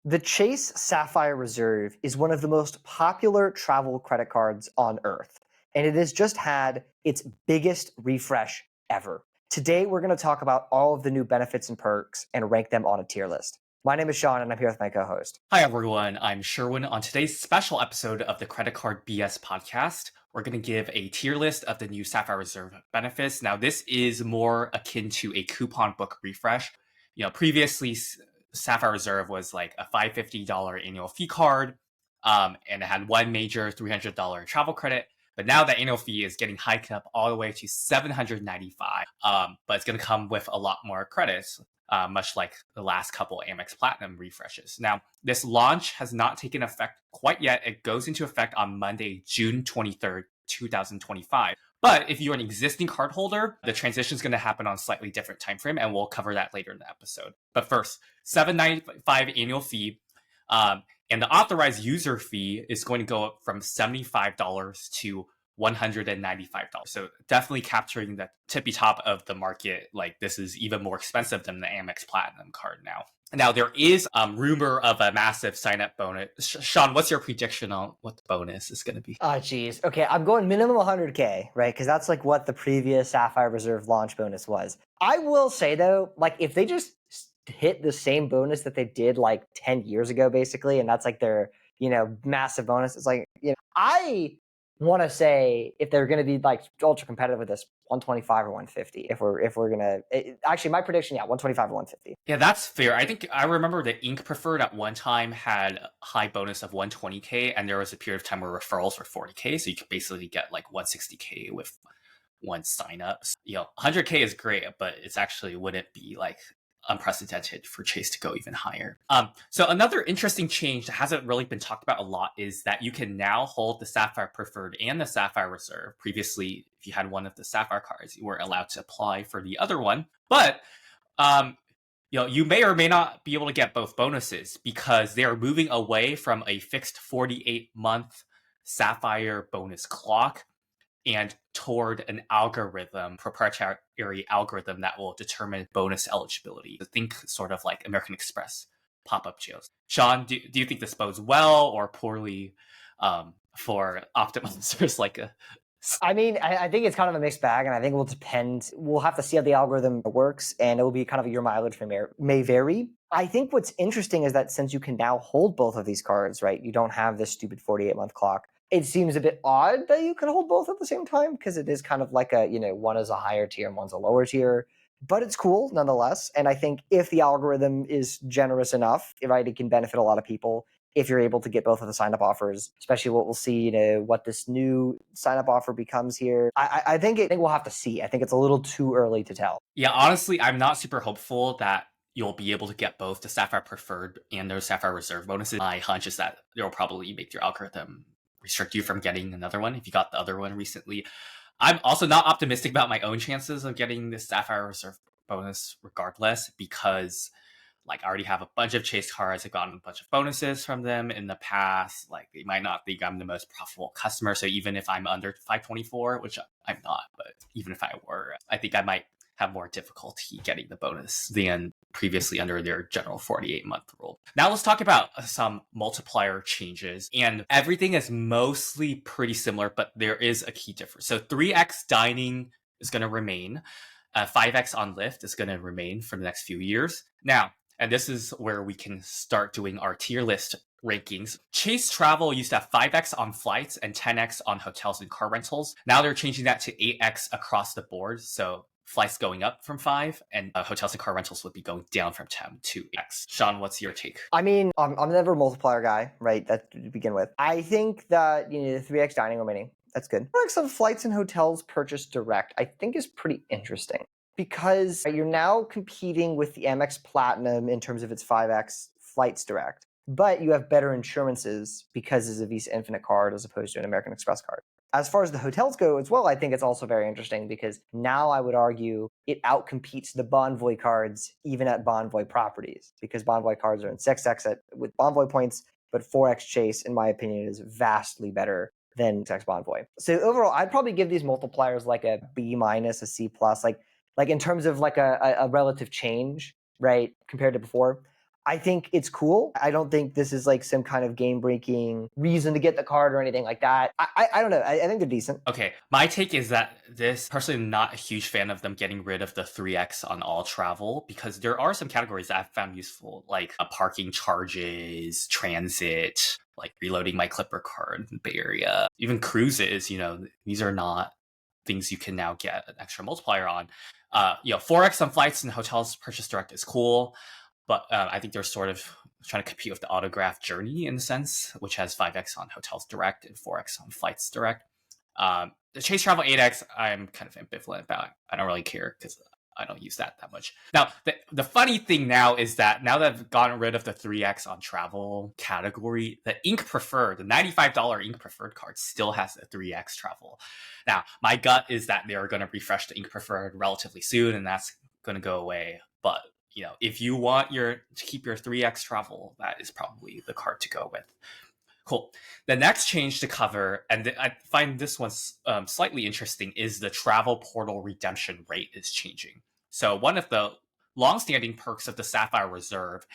The Chase Sapphire Reserve is one of the most popular travel credit cards on earth, and it has just had its biggest refresh ever. Today, we're going to talk about all of the new benefits and perks and rank them on a tier list. My name is Sean, and I'm here with my co host. Hi, everyone. I'm Sherwin. On today's special episode of the Credit Card BS podcast, we're going to give a tier list of the new Sapphire Reserve benefits. Now, this is more akin to a coupon book refresh. Previously, Sapphire Reserve was like a $550 annual fee card, and it had one major $300 travel credit. But now the annual fee is getting hiked up all the way to $795. But it's going to come with a lot more credits. Much like the last couple Amex Platinum refreshes. Now, this launch has not taken effect quite yet. It goes into effect on Monday, June 23rd, 2025. But if you're an existing cardholder, the transition is going to happen on a slightly different time frame, and we'll cover that later in the episode. But first, $795 annual fee, and the authorized user fee is going to go up from $75 to $195. So definitely capturing the tippy top of the market. Like, this is even more expensive than the Amex Platinum card now. Now, there is rumor of a massive sign-up bonus. Sean, what's your prediction on what the bonus is going to be? Oh, geez. Okay, I'm going minimum 100K, right? Because that's like what the previous Sapphire Reserve launch bonus was. I will say, though, like if they just hit the same bonus that they did like 10 years ago, basically, and that's like their, massive bonus, it's like, I want to say if they're going to be like ultra competitive with this, 125 or 150. If we're gonna actually, my prediction, 125 or 150. Yeah, that's fair. I think I remember the Ink Preferred at one time had a high bonus of 120K, and there was a period of time where referrals were 40K, so you could basically get like 160K with one sign up. 100K is great, but it's actually wouldn't be like unprecedented for Chase to go even higher. So another interesting change that hasn't really been talked about a lot is that you can now hold the Sapphire Preferred and the Sapphire Reserve. Previously, if you had one of the Sapphire cards, you were allowed to apply for the other one. But you may or may not be able to get both bonuses because they are moving away from a fixed 48-month Sapphire bonus clock and toward an algorithm, proprietary algorithm that will determine bonus eligibility. Think sort of like American Express pop-up jails. Sean, do you think this bodes well or poorly for optimizers like a... I mean, I think it's kind of a mixed bag, and I think it will depend. We'll have to see how the algorithm works, and it will be kind of your mileage may vary. I think what's interesting is that since you can now hold both of these cards, right, you don't have this stupid 48-month clock. It seems a bit odd that you can hold both at the same time because it is kind of like one is a higher tier and one's a lower tier. But it's cool nonetheless. And I think if the algorithm is generous enough, right, it can benefit a lot of people if you're able to get both of the sign-up offers, especially what we'll see, what this new sign-up offer becomes here. I think we'll have to see. I think it's a little too early to tell. Yeah, honestly, I'm not super hopeful that you'll be able to get both the Sapphire Preferred and their Sapphire Reserve bonuses. My hunch is that they'll probably make your algorithm restrict you from getting another one if you got the other one recently. I'm also not optimistic about my own chances of getting this Sapphire Reserve bonus regardless, because like I already have a bunch of Chase cards. I've gotten a bunch of bonuses from them in the past. Like, they might not think I'm the most profitable customer. So even if I'm under 524, which I'm not, but even if I were, I think I might have more difficulty getting the bonus than previously under their general 48-month rule. Now let's talk about some multiplier changes. And everything is mostly pretty similar, but there is a key difference. So 3x dining is going to remain. 5x on Lyft is going to remain for the next few years. Now, and this is where we can start doing our tier list rankings. Chase Travel used to have 5x on flights and 10x on hotels and car rentals. Now they're changing that to 8x across the board. So flights going up from 5, and hotels and car rentals would be going down from 10 to X. Sean, what's your take? I mean, I'm never a multiplier guy, right? That to begin with. I think that the 3x dining remaining, that's good. 4x on flights and hotels purchased direct, I think is pretty interesting because you're now competing with the Amex Platinum in terms of its 5x flights direct, but you have better insurances because it's a Visa Infinite card as opposed to an American Express card. As far as the hotels go as well, I think it's also very interesting because now I would argue it outcompetes the Bonvoy cards even at Bonvoy properties, because Bonvoy cards are in 6x with Bonvoy points, but 4x Chase, in my opinion, is vastly better than 6x Bonvoy. So overall, I'd probably give these multipliers like a B minus, a C plus, like in terms of like a relative change, right, compared to before. I think it's cool. I don't think this is like some kind of game-breaking reason to get the card or anything like that. I don't know. I think they're decent. Okay, my take is that this, personally, I'm not a huge fan of them getting rid of the 3x on all travel, because there are some categories that I've found useful, like parking charges, transit, like reloading my Clipper card in the Bay Area, even cruises. These are not things you can now get an extra multiplier on. 4x on flights and hotels purchased direct is cool, but I think they're sort of trying to compete with the autograph journey in a sense, which has 5x on hotels direct and 4x on flights direct. The Chase Travel 8x, I'm kind of ambivalent about. I don't really care because I don't use that much. Now, the funny thing now is that now that I've gotten rid of the 3x on travel category, the Ink Preferred, the $95 Ink Preferred card still has a 3x travel. Now, my gut is that they are going to refresh the Ink Preferred relatively soon, and that's going to go away. But if you want to keep your 3x travel, that is probably the card to go with. Cool. The next change to cover, and I find this one's slightly interesting, is the travel portal redemption rate is changing. So one of the longstanding perks of the Sapphire Reserve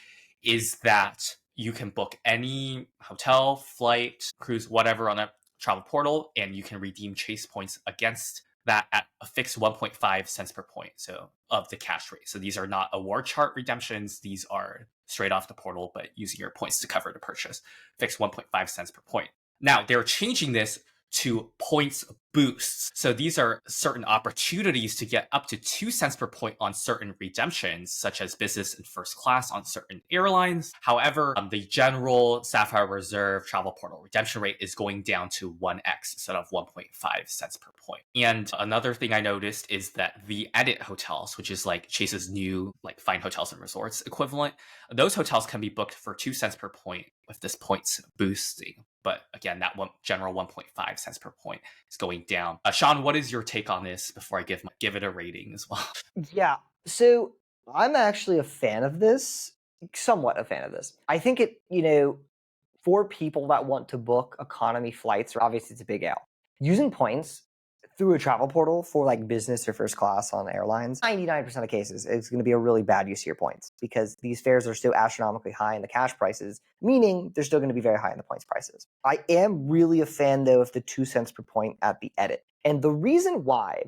is that you can book any hotel, flight, cruise, whatever on a travel portal, and you can redeem Chase points against that at a fixed 1.5 cents per point, so of the cash rate. So these are not award chart redemptions. These are straight off the portal, but using your points to cover the purchase. Fixed 1.5 cents per point. Now, they're changing this to points boosts. So these are certain opportunities to get up to 2 cents per point on certain redemptions, such as business and first class on certain airlines. However, the general Sapphire Reserve travel portal redemption rate is going down to 1x instead of 1.5 cents per point. And another thing I noticed is that the Edit hotels, which is like Chase's new like Fine Hotels and Resorts equivalent, those hotels can be booked for 2 cents per point with this points boosting. But again, that general 1.5 cents per point is going down. Sean, what is your take on this before I give it a rating as well? Yeah. So I'm actually a fan of this, somewhat a fan of this. I think it, for people that want to book economy flights, obviously it's a big L. Using points through a travel portal for like business or first class on airlines, 99% of cases, it's going to be a really bad use of your points because these fares are still astronomically high in the cash prices, meaning they're still going to be very high in the points prices. I am really a fan, though, of the 2 cents per point at the Edit. And the reason why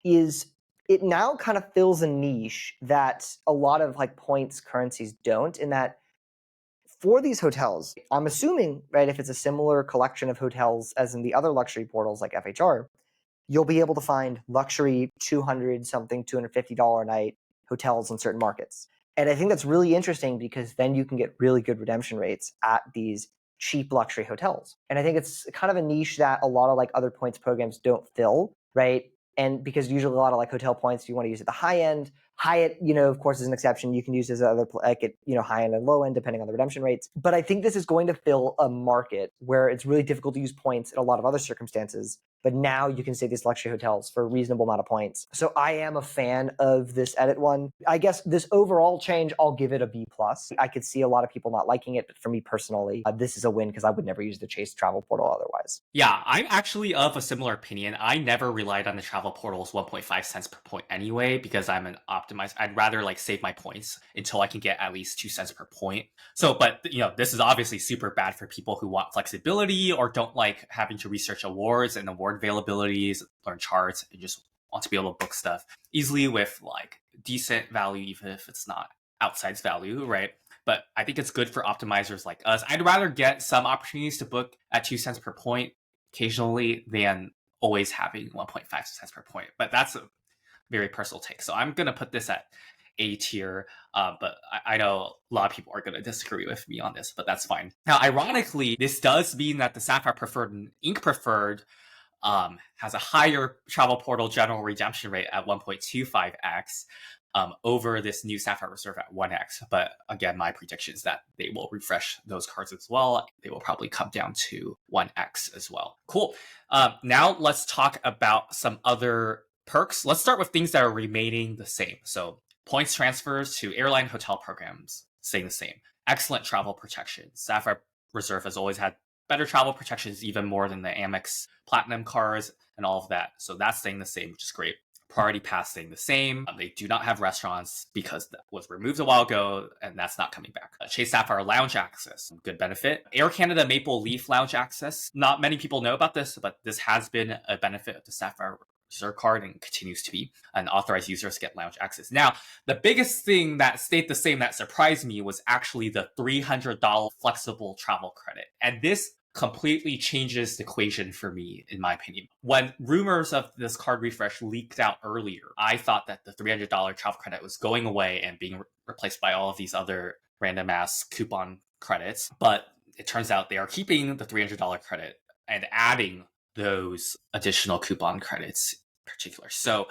is it now kind of fills a niche that a lot of like points currencies don't, in that for these hotels, I'm assuming, right, if it's a similar collection of hotels as in the other luxury portals like FHR, you'll be able to find luxury $250 a night hotels in certain markets. And I think that's really interesting because then you can get really good redemption rates at these cheap luxury hotels. And I think it's kind of a niche that a lot of like other points programs don't fill, right? And because usually a lot of like hotel points you want to use at the high end. Hyatt, of course, is an exception. You can use as other like at high end and low end depending on the redemption rates. But I think this is going to fill a market where it's really difficult to use points in a lot of other circumstances. But now you can stay these luxury hotels for a reasonable amount of points. So I am a fan of this Edit one. I guess this overall change, I'll give it a B+. I could see a lot of people not liking it, but for me personally, this is a win because I would never use the Chase travel portal otherwise. Yeah, I'm actually of a similar opinion. I never relied on the travel portal's 1.5 cents per point anyway because I'm an optimized. I'd rather like save my points until I can get at least 2 cents per point. So, but this is obviously super bad for people who want flexibility or don't like having to research awards and award availabilities, learn charts, and just want to be able to book stuff easily with like decent value, even if it's not outsized value, right? But I think it's good for optimizers like us. I'd rather get some opportunities to book at 2 cents per point occasionally than always having 1.5 cents per point. But that's a very personal take. So I'm going to put this at A tier, but I know a lot of people are going to disagree with me on this, but that's fine. Now, ironically, this does mean that the Sapphire Preferred and Ink Preferred has a higher travel portal general redemption rate at 1.25x over this new Sapphire Reserve at 1x. But again, my prediction is that they will refresh those cards as well. They will probably come down to 1x as well. Cool. Now let's talk about some other perks. Let's start with things that are remaining the same. So points transfers to airline hotel programs, staying the same. Excellent travel protection. Sapphire Reserve has always had better travel protections, even more than the Amex Platinum cards and all of that. So that's staying the same, which is great. Priority Pass staying the same. They do not have restaurants because that was removed a while ago, and that's not coming back. Chase Sapphire Lounge Access, good benefit. Air Canada Maple Leaf Lounge Access. Not many people know about this, but this has been a benefit of the Sapphire Reserve card and continues to be. And authorized users get lounge access. Now, the biggest thing that stayed the same that surprised me was actually the $300 flexible travel credit. And this completely changes the equation for me, in my opinion. When rumors of this card refresh leaked out earlier, I thought that the $300 travel credit was going away and being replaced by all of these other random ass coupon credits. But it turns out they are keeping the $300 credit and adding those additional coupon credits in particular. So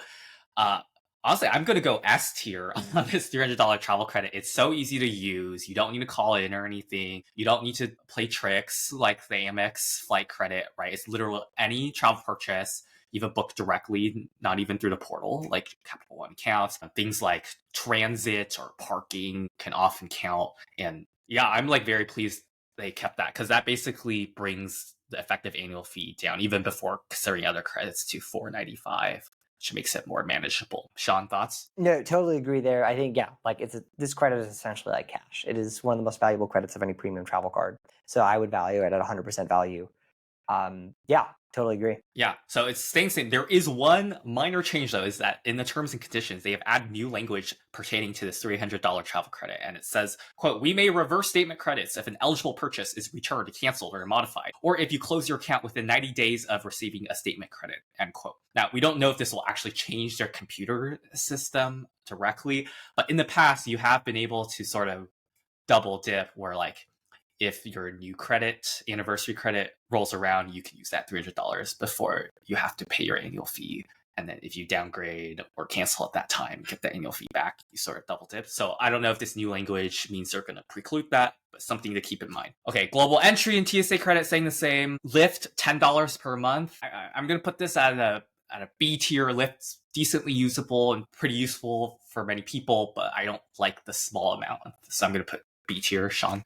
honestly, I'm going to go S tier on this $300 travel credit. It's so easy to use. You don't need to call in or anything. You don't need to play tricks like the Amex flight credit, right? It's literally any travel purchase, even booked directly, not even through the portal, like Capital One counts. Things like transit or parking can often count. And yeah, I'm like very pleased they kept that because that basically brings the effective annual fee down, even before considering other credits, to $4.95. Which makes it more manageable. Sean, thoughts? No, totally agree there. I think, yeah, like this credit is essentially like cash. It is one of the most valuable credits of any premium travel card. So I would value it at 100% value. Yeah, totally agree. Yeah, so it's staying the same. There is one minor change, though, is that in the terms and conditions, they have added new language pertaining to this $300 travel credit. And it says, quote, we may reverse statement credits if an eligible purchase is returned, canceled, or modified, or if you close your account within 90 days of receiving a statement credit, end quote. Now, we don't know if this will actually change their computer system directly, but in the past, you have been able to sort of double dip where, like, if your new credit, anniversary credit, rolls around, you can use that $300 before you have to pay your annual fee. And then if you downgrade or cancel at that time, get the annual fee back, you sort of double dip. So I don't know if this new language means they're going to preclude that, but something to keep in mind. Okay, global entry and TSA credit staying the same. Lyft, $10 per month. I'm going to put this at a B tier. Lyft's decently usable and pretty useful for many people, but I don't like the small amount. So I'm going to put B tier. Sean?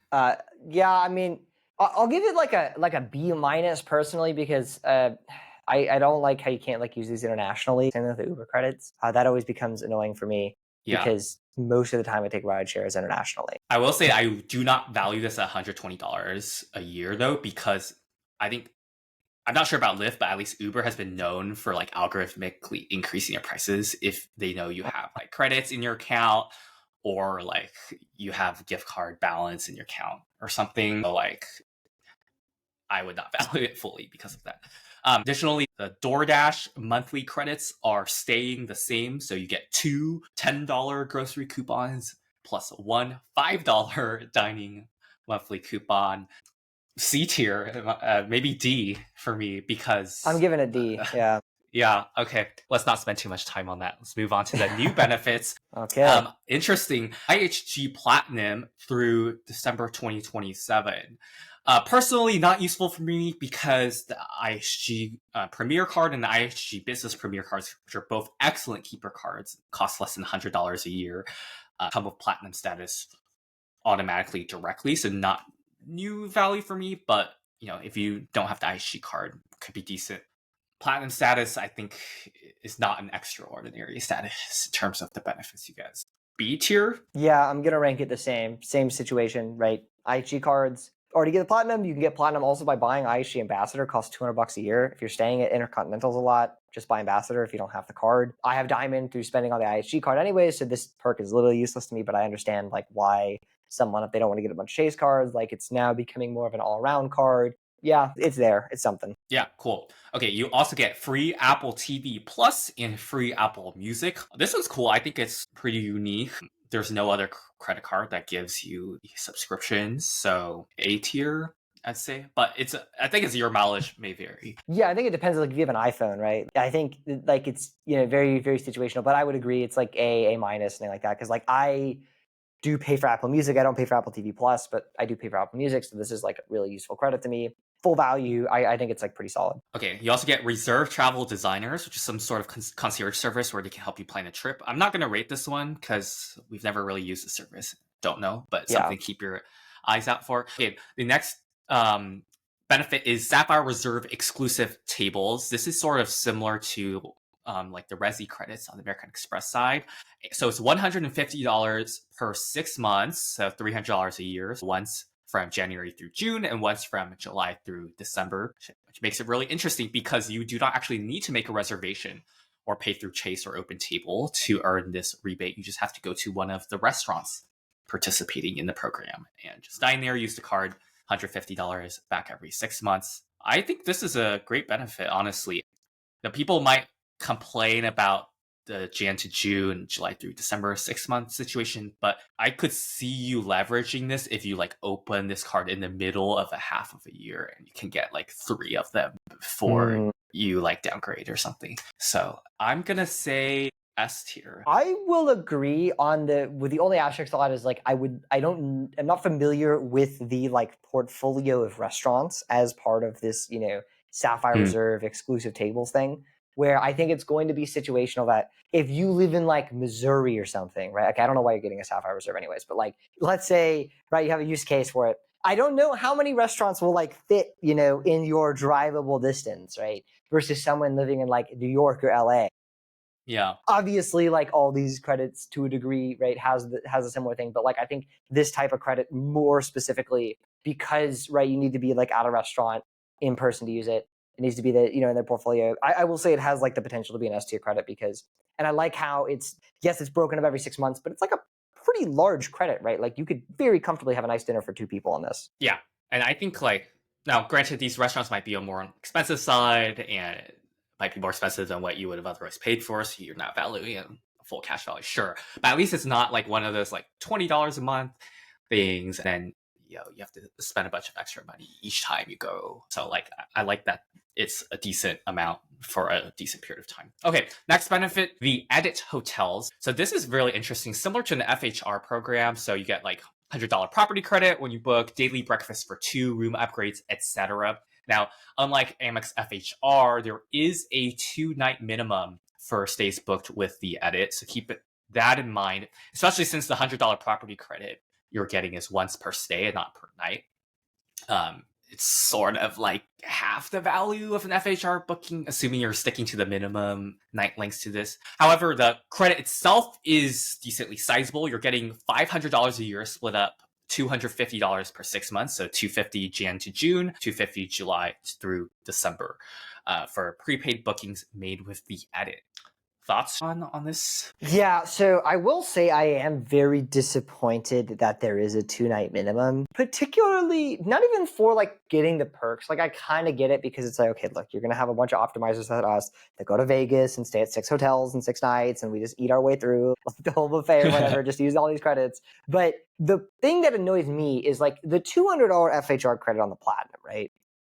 Yeah, I mean, I'll give it like a B minus personally because I don't like how you can't like use these internationally. Same with the Uber credits. That always becomes annoying for me because most of the time I take ride shares internationally. I will say I do not value this at $120 a year though, because I think I'm not sure about Lyft, but at least Uber has been known for like algorithmically increasing your prices if they know you have like credits in your account or like you have gift card balance in your account or something. So like I would not value it fully because of that. Additionally, the DoorDash monthly credits are staying the same. So you get two $10 grocery coupons plus one $5 dining monthly coupon. C tier, maybe D for me because I'm giving it D. Yeah. Yeah. Okay. Let's not spend too much time on that. Let's move on to the new benefits. Okay. Interesting. IHG Platinum through December 2027. Personally, not useful for me because the IHG Premier card and the IHG Business Premier cards, which are both excellent keeper cards, cost less than $100 a year, come with Platinum status automatically directly. So not new value for me, but you know, if you don't have the IHG card, could be decent. Platinum status, I think, is not an extraordinary status in terms of the benefits you guys. B tier? Yeah, I'm gonna rank it the same. Same situation, right? IHG cards. Or to get the platinum, you can get platinum also by buying IHG Ambassador. Costs $200 a year. If you're staying at Intercontinentals a lot, just buy Ambassador if you don't have the card. I have Diamond through spending on the IHG card anyway, so this perk is literally useless to me, but I understand like why someone, if they don't want to get a bunch of Chase cards, like it's now becoming more of an all-around card. Yeah, it's there. It's something. Yeah, cool. Okay, you also get free Apple TV Plus and free Apple Music. This one's cool. I think it's pretty unique. There's no other credit card that gives you subscriptions, so A tier, I'd say. But I think it's your mileage may vary. Yeah, I think it depends. Like if you have an iPhone, right? I think like it's very very situational. But I would agree it's like A minus something like that because like I do pay for Apple Music. I don't pay for Apple TV Plus, but I do pay for Apple Music. So this is like a really useful credit to me. Full value, I think it's like pretty solid. Okay, you also get Reserve Travel Designers, which is some sort of concierge service where they can help you plan a trip. I'm not going to rate this one because we've never really used the service. Don't know, but something to keep your eyes out for. Okay, the next benefit is Sapphire Reserve exclusive tables. This is sort of similar to like the Resi credits on the American Express side. So it's $150 per 6 months, so $300 a year, once from January through June and once from July through December, which makes it really interesting because you do not actually need to make a reservation or pay through Chase or Open Table to earn this rebate. You just have to go to one of the restaurants participating in the program and just dine there, use the card, $150 back every 6 months. I think this is a great benefit, honestly. Now, people might complain about the Jan to June, July through December 6 month situation, but I could see you leveraging this if you like open this card in the middle of a half of a year and you can get like 3 of them before you like downgrade or something. So I'm gonna say S tier. I will agree on with the only asterisk on that is like I'm not familiar with the like portfolio of restaurants as part of this, Sapphire Reserve exclusive tables thing, where I think it's going to be situational that if you live in like Missouri or something, right? Like, I don't know why you're getting a Sapphire Reserve anyways, but like, let's say, right, you have a use case for it. I don't know how many restaurants will like fit, in your drivable distance, right? Versus someone living in like New York or LA. Yeah. Obviously, like all these credits to a degree, right, has a similar thing. But like, I think this type of credit more specifically because, right, you need to be like at a restaurant in person to use it. It needs to be in their portfolio. I will say it has like the potential to be an S tier credit and I like how it's broken up every 6 months, but it's like a pretty large credit, right? Like you could very comfortably have a nice dinner for 2 people on this. Yeah. And I think like, now granted, these restaurants might be on more expensive side and might be more expensive than what you would have otherwise paid for, so you're not valuing it full cash value, sure. But at least it's not like one of those like $20 a month things, and you have to spend a bunch of extra money each time you go. So like I like that it's a decent amount for a decent period of time. Okay, next benefit, the edit hotels. So this is really interesting, similar to an FHR program. So you get like $100 property credit when you book daily breakfast for 2, room upgrades, etc. Now, unlike Amex FHR, there is a 2-night minimum for stays booked with the edit. So keep that in mind, especially since the $100 property credit you're getting is once per stay and not per night. It's sort of like half the value of an FHR booking, assuming you're sticking to the minimum night lengths to this. However, the credit itself is decently sizable. You're getting $500 a year split up $250 per 6 months, so $250 Jan to June, $250 July through December, for prepaid bookings made with the edit. Thoughts on this? Yeah, so I will say I am very disappointed that there is a 2-night minimum, particularly not even for like getting the perks. Like I kind of get it because it's like, okay, look, you're going to have a bunch of optimizers at us that go to Vegas and stay at 6 hotels in 6 nights and we just eat our way through like the whole buffet or whatever, just use all these credits. But the thing that annoys me is like the $200 FHR credit on the Platinum, right?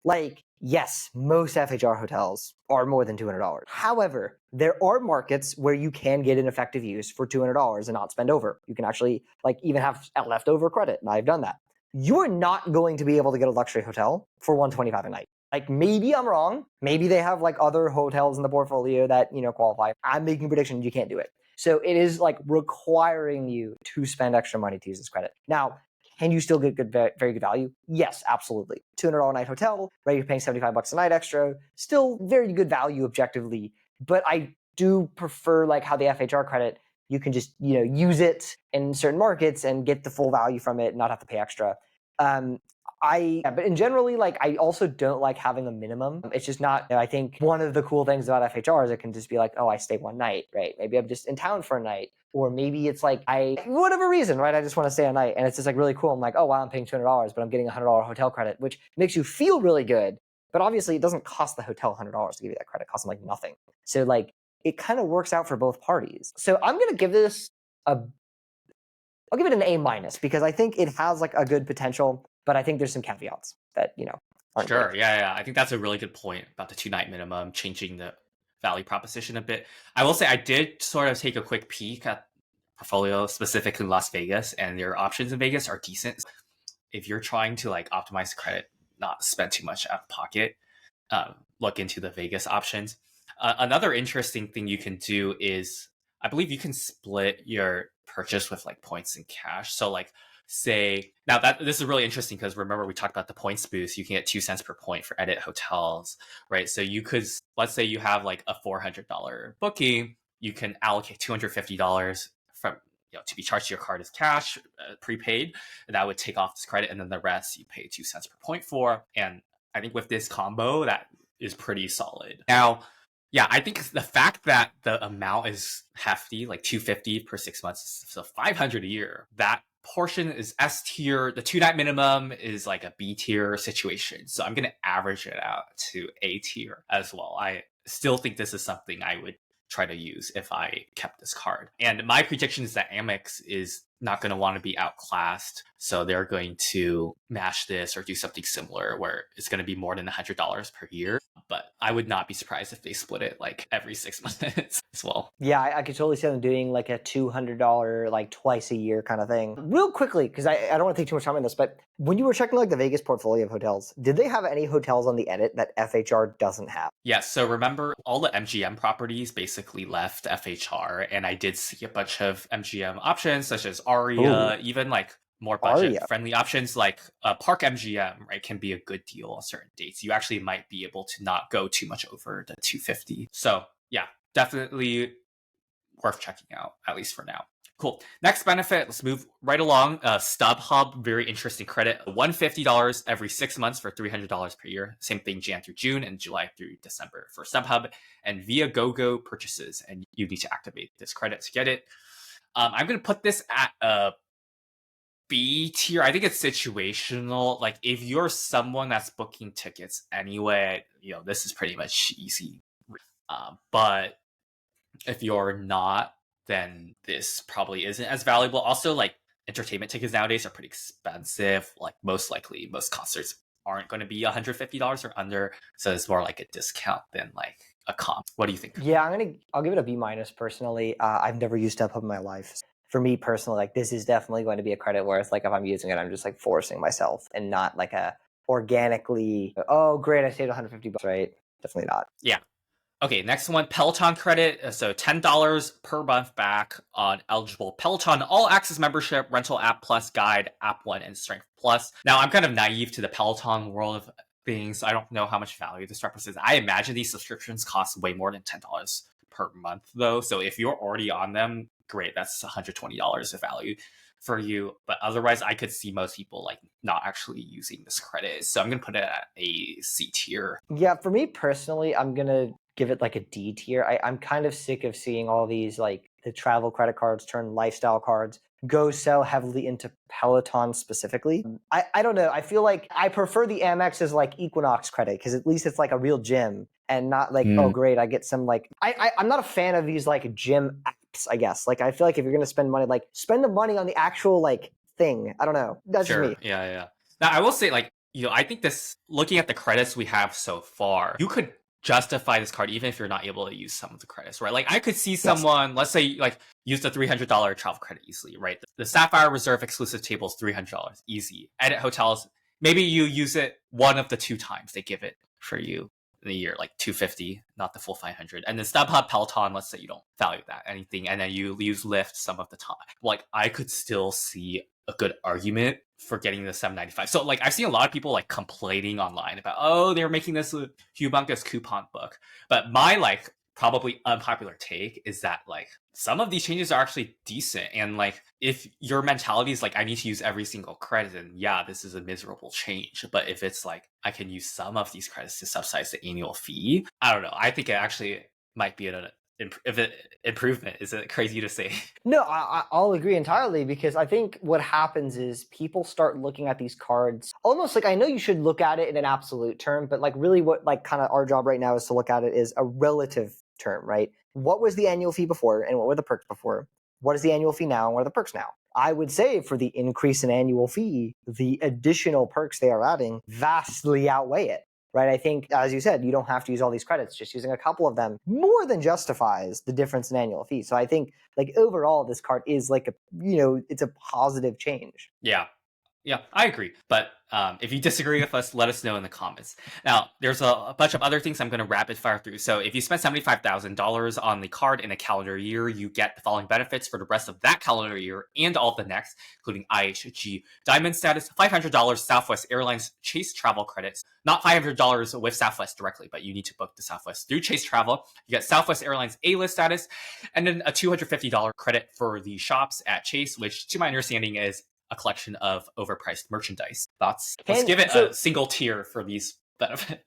Like, yes, most FHR hotels are more than $200. However, there are markets where you can get an effective use for $200 and not spend over. You can actually like even have leftover credit, and I've done that. You're not going to be able to get a luxury hotel for $125 a night. Like maybe I'm wrong. Maybe they have like other hotels in the portfolio that, qualify. I'm making a prediction you can't do it. So it is like requiring you to spend extra money to use this credit. Now, can you still get very good value? Yes, absolutely. $200 a night hotel, right? You're paying $75 a night extra. Still very good value objectively. But I do prefer like how the FHR credit, you can just, use it in certain markets and get the full value from it and not have to pay extra. But in generally, like I also don't like having a minimum. It's just not, I think one of the cool things about FHR is it can just be like, oh, I stay one night, right? Maybe I'm just in town for a night. Or maybe it's like whatever reason, right? I just want to stay a night. And it's just like really cool. I'm like, oh, wow, I'm paying $200, but I'm getting a $100 hotel credit, which makes you feel really good. But obviously it doesn't cost the hotel $100 to give you that credit. It costs them like nothing. So like it kind of works out for both parties. So I'm going to give this I'll give it an A- because I think it has like a good potential, but I think there's some caveats that, aren't Sure. great. Yeah. I think that's a really good point about the 2-night minimum, changing the value proposition a bit. I will say I did sort of take a quick peek at portfolio, specifically Las Vegas, and their options in Vegas are decent. If you're trying to like optimize credit, not spend too much out of pocket, look into the Vegas options. Another interesting thing you can do is, I believe you can split your purchase with like points and cash. So like say, now that this is really interesting because remember we talked about the points boost. You can get 2 cents per point for edit hotels, right? So you could, let's say you have like a $400 booking, you can allocate $250 from to be charged to your card as cash, prepaid, and that would take off this credit, and then the rest you pay 2 cents per point for. And I think with this combo, that is pretty solid. Now, yeah, I think the fact that the amount is hefty, like $250 per 6 months, so $500 a year, that portion is S tier. The 2-night minimum is like a B tier situation. So I'm going to average it out to A tier as well. I still think this is something I would try to use if I kept this card. And my prediction is that Amex is not going to want to be outclassed. So they're going to match this or do something similar where it's going to be more than $100 per year. But I would not be surprised if they split it like every 6 months as well. Yeah, I could totally see them doing like a $200 like twice a year kind of thing. Real quickly, because I don't want to take too much time on this, but when you were checking like the Vegas portfolio of hotels, did they have any hotels on the edit that FHR doesn't have? Yes. So remember, all the MGM properties basically left FHR, and I did see a bunch of MGM options such as Aria, even like more budget-friendly options like Park MGM, right, can be a good deal on certain dates. You actually might be able to not go too much over the 250. So yeah, definitely worth checking out, at least for now. Cool. Next benefit, let's move right along. StubHub, very interesting credit. $150 every 6 months for $300 per year. Same thing Jan through June and July through December for StubHub. And via GoGo purchases, and you need to activate this credit to get it. I'm going to put this at a B tier. I think it's situational. Like if you're someone that's booking tickets anyway, this is pretty much easy. But if you're not, then this probably isn't as valuable. Also, like entertainment tickets nowadays are pretty expensive. Like most likely, most concerts aren't going to be $150 or under. So it's more like a discount than like a comp. What do you think? Yeah, I'll give it a B- personally. I've never used StubHub in my life. For me personally, like this is definitely going to be a credit where it's like if I'm using it, I'm just like forcing myself and not like a organically, oh great, I saved $150, right? Definitely not. Yeah. Okay, next one, Peloton credit. So $10 per month back on eligible Peloton All Access membership, Rental App Plus Guide, App One, and Strength Plus. Now, I'm kind of naive to the Peloton world of things. I don't know how much value this represents. I imagine these subscriptions cost way more than $10 per month, though. So if you're already on them, great, that's $120 of value for you. But otherwise, I could see most people like not actually using this credit. So I'm going to put it at a C tier. Yeah, for me personally, I'm going to give it like a D tier. I'm kind of sick of seeing all these like the travel credit cards turn lifestyle cards go so heavily into Peloton specifically. I don't know. I feel like I prefer the Amex as like Equinox credit because at least it's like a real gym and not like, oh great, I get some like I'm not a fan of these like gym apps, I guess. Like I feel like if you're gonna spend money, like spend the money on the actual like thing. I don't know. That's just me. Yeah. Now I will say like, I think this, looking at the credits we have so far, you could justify this card even if you're not able to use some of the credits, right? Like I could see someone, let's say like use the $300 travel credit easily, right? The Sapphire Reserve exclusive table is $300 easy. Edit hotels, maybe you use it one of the 2 times they give it for you in a year, like $250, not the full $500. And then StubHub, Peloton, let's say you don't value that anything, and then you use Lyft some of the time. Like I could still see a good argument for getting the $7.95. So like I've seen a lot of people like complaining online about, oh, they're making this a humongous coupon book. But my like probably unpopular take is that like some of these changes are actually decent. And like if your mentality is like I need to use every single credit, then yeah, this is a miserable change. But if it's like I can use some of these credits to subsidize the annual fee, I don't know. I think it actually might be an improvement. Is it crazy to say? No, I'll agree entirely because I think what happens is people start looking at these cards almost like I know you should look at it in an absolute term, but like really what like kind of our job right now is to look at it is a relative term, right? What was the annual fee before and what were the perks before? What is the annual fee now and what are the perks now? I would say for the increase in annual fee, the additional perks they are adding vastly outweigh it. Right, I think, as you said, you don't have to use all these credits. Just using a couple of them more than justifies the difference in annual fee. So I think, like overall, this card is like a, it's a positive change. Yeah, Yeah, I agree. But if you disagree with us, let us know in the comments. Now, there's a bunch of other things I'm going to rapid fire through. So if you spend $75,000 on the card in a calendar year, you get the following benefits for the rest of that calendar year and all the next, including IHG Diamond status, $500 Southwest Airlines Chase travel credits, not $500 with Southwest directly, but you need to book the Southwest through Chase Travel. You get Southwest Airlines A-list status, and then a $250 credit for the shops at Chase, which to my understanding is a collection of overpriced merchandise. Thoughts? Let's give it a single tier for these benefits.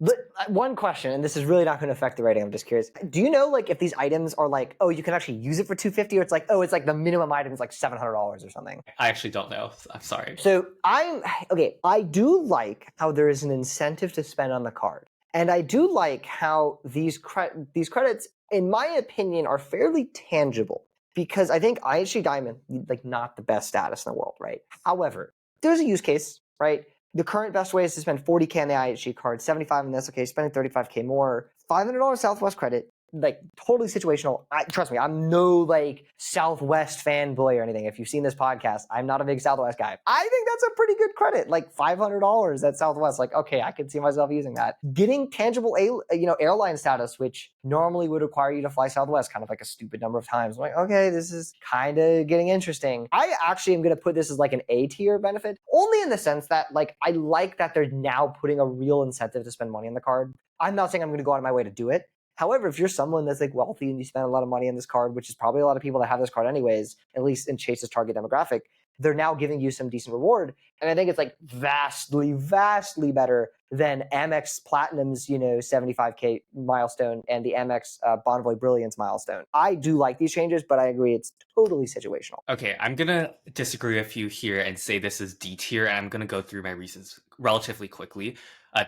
But one question, and this is really not going to affect the rating, I'm just curious. Do you know, like, if these items are like, oh, you can actually use it for $250, or it's like, oh, it's like the minimum item is like $700 or something? I actually don't know. I'm sorry. So I do like how there is an incentive to spend on the card. And I do like how these credits, in my opinion, are fairly tangible. Because I think IHG Diamond, like, not the best status in the world, right? However, there's a use case, right? The current best way is to spend $40K on the IHG card, $75 in this, okay, spending $35K more, $500 Southwest credit, like, totally situational. Trust me, I'm no, like, Southwest fanboy or anything. If you've seen this podcast, I'm not a big Southwest guy. I think that's a pretty good credit, like $500 at Southwest. Like, okay, I could see myself using that. Getting tangible, airline status, which normally would require you to fly Southwest kind of like a stupid number of times. I'm like, okay, this is kind of getting interesting. I actually am going to put this as like an A tier benefit, only in the sense that, like, I like that they're now putting a real incentive to spend money on the card. I'm not saying I'm going to go out of my way to do it. However, if you're someone that's like wealthy and you spend a lot of money on this card, which is probably a lot of people that have this card anyways, at least in Chase's target demographic, they're now giving you some decent reward. And I think it's like vastly, vastly better than Amex Platinum's, 75K milestone and the Amex Bonvoy Brilliance milestone. I do like these changes, but I agree it's totally situational. Okay, I'm going to disagree with you here and say this is D tier, and I'm going to go through my reasons relatively quickly.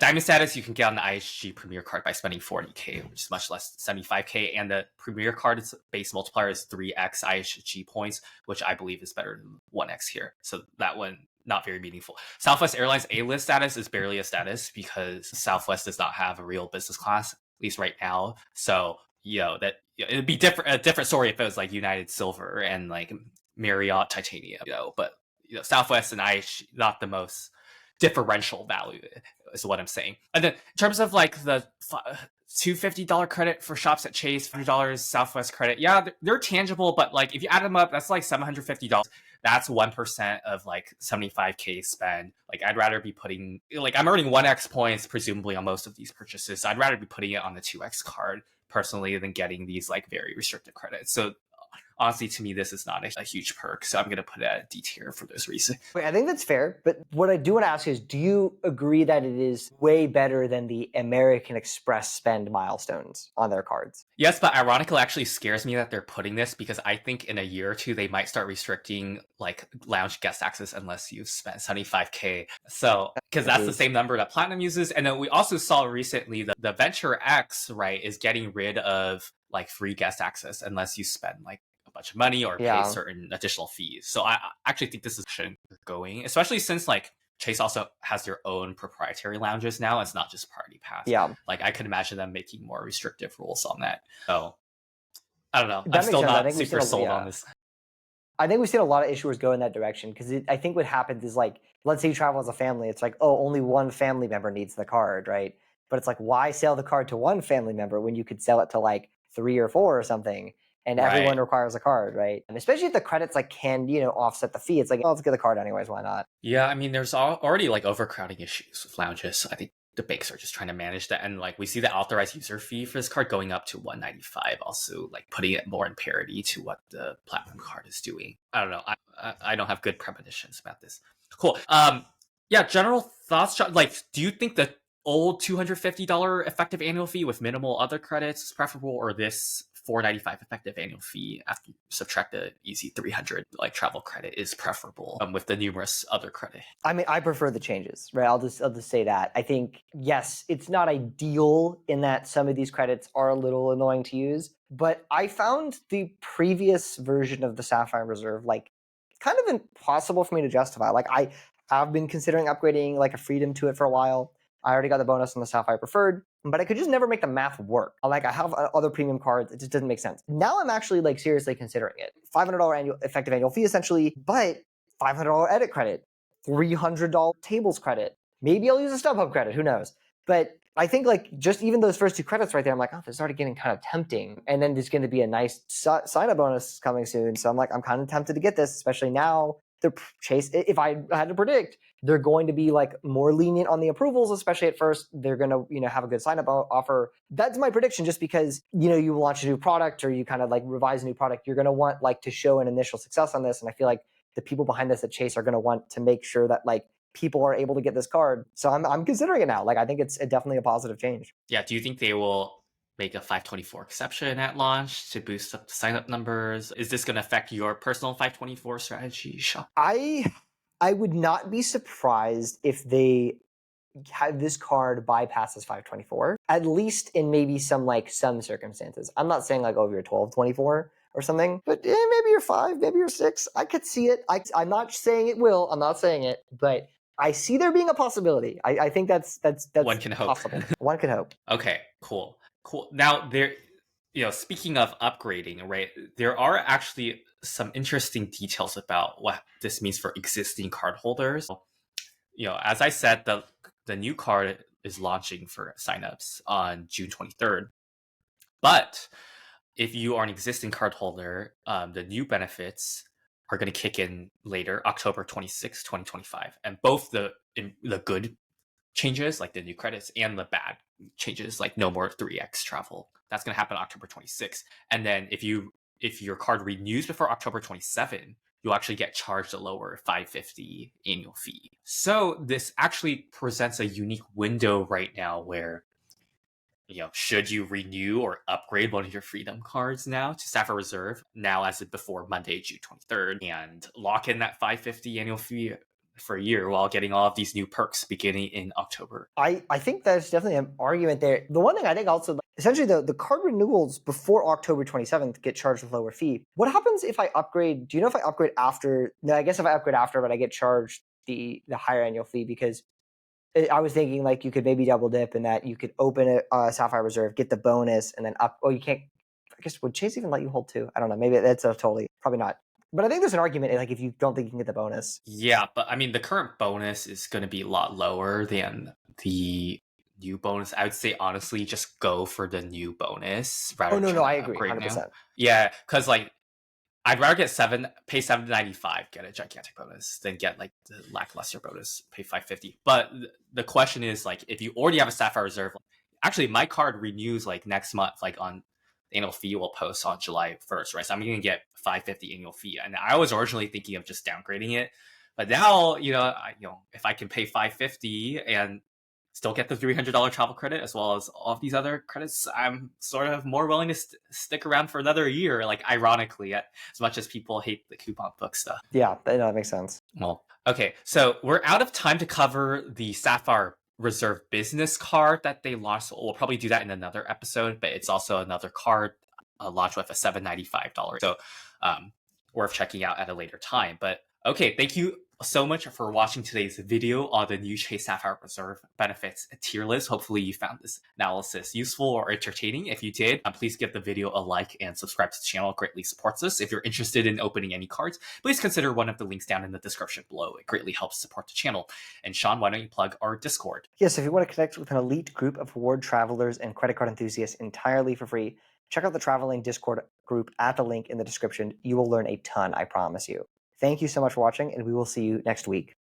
Diamond status, you can get on the IHG Premier card by spending $40K, which is much less than $75K, and the Premier card's base multiplier is 3x IHG points, which I believe is better than 1x here. So that one, not very meaningful. Southwest Airlines A-list status is barely a status because Southwest does not have a real business class, at least right now. So, it'd be a different story if it was like United Silver and like Marriott Titanium, but Southwest and IHG, not the most differential value is what I'm saying. And then in terms of like the $250 credit for shops at Chase, $100 Southwest credit, yeah, they're tangible, but like if you add them up, that's like $750. That's 1% of like 75K spend. Like I'd rather be putting, like I'm earning 1x points presumably on most of these purchases. So I'd rather be putting it on the 2x card personally than getting these like very restricted credits. So honestly, to me, this is not a huge perk, so I'm going to put it at D tier for those reasons. Wait, I think that's fair, but what I do want to ask is, do you agree that it is way better than the American Express spend milestones on their cards? Yes, but ironically, actually scares me that they're putting this because I think in a year or two, they might start restricting like lounge guest access unless you've spent 75K. So, because that's the same number that Platinum uses. And then we also saw recently that the Venture X, right, is getting rid of like free guest access unless you spend like bunch of money or pay certain additional fees. So I actually think this is going, especially since like Chase also has their own proprietary lounges now. It's not just Party Pass. Yeah. Like I could imagine them making more restrictive rules on that. So I don't know. I'm still not super sold on this. I think we've seen a lot of issuers go in that direction because I think what happens is like, let's say you travel as a family. It's like, oh, only one family member needs the card, right? But it's like, why sell the card to one family member when you could sell it to like 3 or 4 or something? And everyone requires a card, right? And especially if the credits like can, offset the fee. It's like, oh, let's get the card anyways. Why not? Yeah, I mean, there's already like overcrowding issues with lounges. I think the banks are just trying to manage that. And like we see the authorized user fee for this card going up to $195, also like putting it more in parity to what the Platinum card is doing. I don't know. I don't have good premonitions about this. Cool. Yeah, general thoughts. Like, do you think the old $250 effective annual fee with minimal other credits is preferable, or this $495 effective annual fee after you subtract the easy $300 like travel credit is preferable with the numerous other credit? I mean, I prefer the changes, right? I'll just say that. I think, yes, it's not ideal in that some of these credits are a little annoying to use, but I found the previous version of the Sapphire Reserve like kind of impossible for me to justify. Like I have been considering upgrading like a Freedom to it for a while. I already got the bonus on the Sapphire Preferred, but I could just never make the math work. Like I have other premium cards, it just doesn't make sense. Now I'm actually like seriously considering it. $500 effective annual fee essentially, but $500 edit credit, $300 tables credit. Maybe I'll use a StubHub credit, who knows? But I think like just even those first 2 credits right there, I'm like, oh, this is already getting kind of tempting. And then there's going to be a nice sign-up bonus coming soon. So I'm like, I'm kind of tempted to get this, especially now. The Chase, if I had to predict, they're going to be like more lenient on the approvals, especially at first. They're going to, have a good sign-up offer. That's my prediction, just because, you launch a new product or you kind of like revise a new product. You're going to want like to show an initial success on this. And I feel like the people behind this at Chase are going to want to make sure that like people are able to get this card. So I'm considering it now. Like, I think it's definitely a positive change. Yeah. Do you think they will make a 524 exception at launch to boost up the sign up numbers? Is this going to affect your personal 524 strategy, Sean? I would not be surprised if they have this card bypasses 524, at least in maybe some circumstances. I'm not saying like over your 1224 or something, but maybe you're 5, maybe you're 6. I could see it. I'm not saying it will. I'm not saying it, but I see there being a possibility. I think that's One can hope. possible. One can hope. Okay, cool. Now speaking of upgrading, right? There are actually some interesting details about what this means for existing card holders. As I said, the new card is launching for signups on June 23rd. But if you are an existing card holder, the new benefits are going to kick in later, October 26, 2025. And both the good changes, like the new credits, and the bad changes, like no more 3x travel, that's going to happen October 26th. And then if your card renews before October 27, you'll actually get charged a lower $550 annual fee. So this actually presents a unique window right now where, should you renew or upgrade one of your Freedom cards now to Sapphire Reserve now as of before Monday, June 23rd, and lock in that $550 annual fee for a year while getting all of these new perks beginning in October. I think there's definitely an argument there. The one thing I think also, essentially the card renewals before October 27th get charged with lower fee. What happens if I upgrade? Do you know if I upgrade after? No, I guess if I upgrade after, but I get charged the higher annual fee, because I was thinking like you could maybe double dip in that you could open a Sapphire Reserve, get the bonus, and then up. Oh, you can't. I guess would Chase even let you hold 2? I don't know. Maybe that's probably not. But I think there's an argument like if you don't think you can get the bonus. Yeah, but I mean the current bonus is going to be a lot lower than the new bonus. I would say honestly, just go for the new bonus rather. Oh than no, I agree, upgrade 100%. now. Yeah, because like I'd rather pay $7.95, get a gigantic bonus, than get like the lackluster bonus, pay $5.50. But the question is like if you already have a Sapphire Reserve, actually my card renews like next month, like on annual fee will post on July 1st, right? So I'm going to get $550 annual fee. And I was originally thinking of just downgrading it, but now, if I can pay $550 and still get the $300 travel credit as well as all of these other credits, I'm sort of more willing to stick around for another year. Like ironically, as much as people hate the coupon book stuff. Yeah, that makes sense. Well, okay, so we're out of time to cover the Sapphire Reserve business card that they launched. We'll probably do that in another episode, but it's also another card launched with a $795. So worth checking out at a later time. But okay, thank you so much for watching today's video on the new Chase Sapphire Reserve benefits tier list. Hopefully you found this analysis useful or entertaining. If you did, please give the video a like and subscribe to the channel. It greatly supports us. If you're interested in opening any cards, please consider one of the links down in the description below. It greatly helps support the channel. And Sean, why don't you plug our Discord? Yes, if you want to connect with an elite group of reward travelers and credit card enthusiasts entirely for free, check out the Traveling Discord group at the link in the description. You will learn a ton, I promise you. Thank you so much for watching, and we will see you next week.